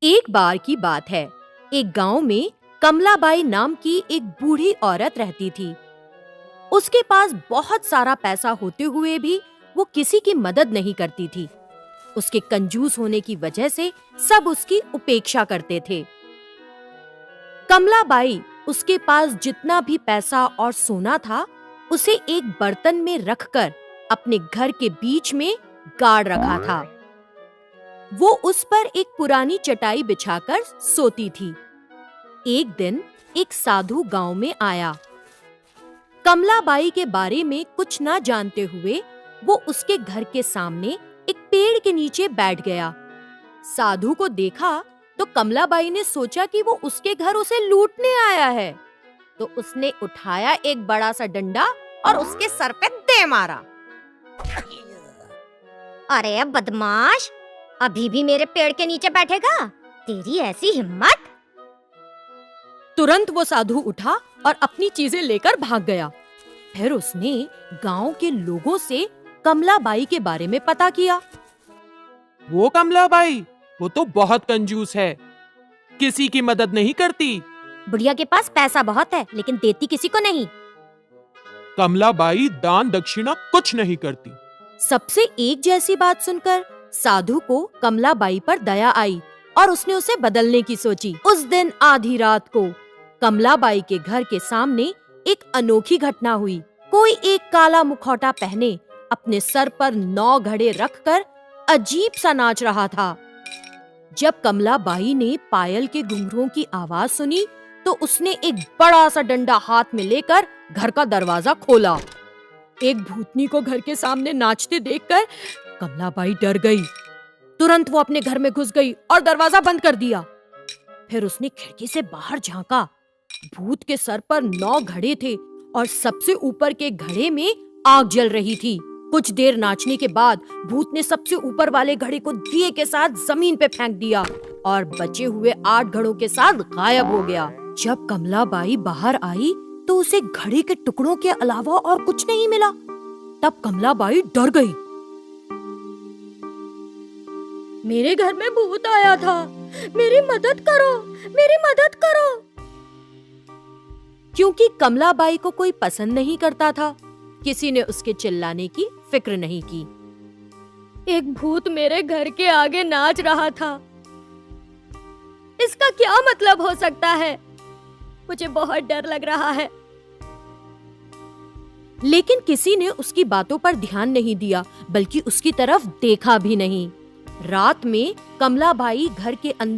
एक बार की बात है। एक गांव में कमलाबाई नाम की एक बूढ़ी औरत रहती थी। उसके पास बहुत सारा पैसा होते हुए भी वो किसी की मदद नहीं करती थी। उसके कंजूस होने की वजह से सब उसकी उपेक्षा करते थे। कमलाबाई उसके पास जितना भी पैसा और सोना था, उसे एक बर्तन में रखकर अपने घर के बीच में गाड़ रखा था। वो उस पर एक पुरानी चटाई बिछाकर सोती थी। एक दिन एक साधु गांव में आया। कमलाबाई के बारे में कुछ ना जानते हुए वो उसके घर के सामने एक पेड़ के नीचे बैठ गया। साधु को देखा तो कमलाबाई ने सोचा कि वो उसके घर उसे लूटने आया है, तो उसने उठाया एक बड़ा सा डंडा और उसके सर पे दे मारा। अरे बदमाश, अभी भी मेरे पेड़ के नीचे बैठेगा? तेरी ऐसी हिम्मत! तुरंत वो साधु उठा और अपनी चीजें लेकर भाग गया। फिर उसने गांव के लोगों से कमलाबाई के बारे में पता किया। वो कमलाबाई, वो तो बहुत कंजूस है, किसी की मदद नहीं करती। बुढ़िया के पास पैसा बहुत है लेकिन देती किसी को नहीं। कमलाबाई दान दक्षिणा कुछ नहीं करती। सबसे एक जैसी बात सुनकर साधु को कमलाबाई पर दया आई और उसने उसे बदलने की सोची। उस दिन आधी रात को कमलाबाई के घर के सामने एक अनोखी घटना हुई। कोई एक काला मुखौटा पहने अपने सर पर 9 घड़े रखकर अजीब सा नाच रहा था। जब कमलाबाई ने पायल के घुंघरुओं की आवाज सुनी तो उसने एक बड़ा सा डंडा हाथ में लेकर घर का दरवाजा खोला। एक भूतनी को घर के सामने नाचते देखकर कमलाबाई डर गई। तुरंत वो अपने घर में घुस गई और दरवाजा बंद कर दिया। फिर उसने खिड़की से बाहर झांका। भूत के सर पर 9 घड़े थे और सबसे ऊपर के घड़े में आग जल रही थी। कुछ देर नाचने के बाद भूत ने सबसे ऊपर वाले घड़े को दिए के साथ जमीन पे फेंक दिया और बचे हुए 8 घड़ों के साथ गायब हो गया। जब कमलाबाई बाहर आई तो उसे घड़े के टुकड़ों के अलावा और कुछ नहीं मिला। तब कमलाबाई डर गई। मेरे घर में भूत आया था, मेरी मदद करो, मेरी मदद करो। क्योंकि कमलाबाई को कोई पसंद नहीं करता था, किसी ने उसके चिल्लाने की फिक्र नहीं की। एक भूत मेरे घर के आगे नाच रहा था, इसका क्या मतलब हो सकता है? मुझे बहुत डर लग रहा है। लेकिन किसी ने उसकी बातों पर ध्यान नहीं दिया, बल्कि उसकी तरफ देखा भी नहीं। रात में कमलाबाई घर के अंदर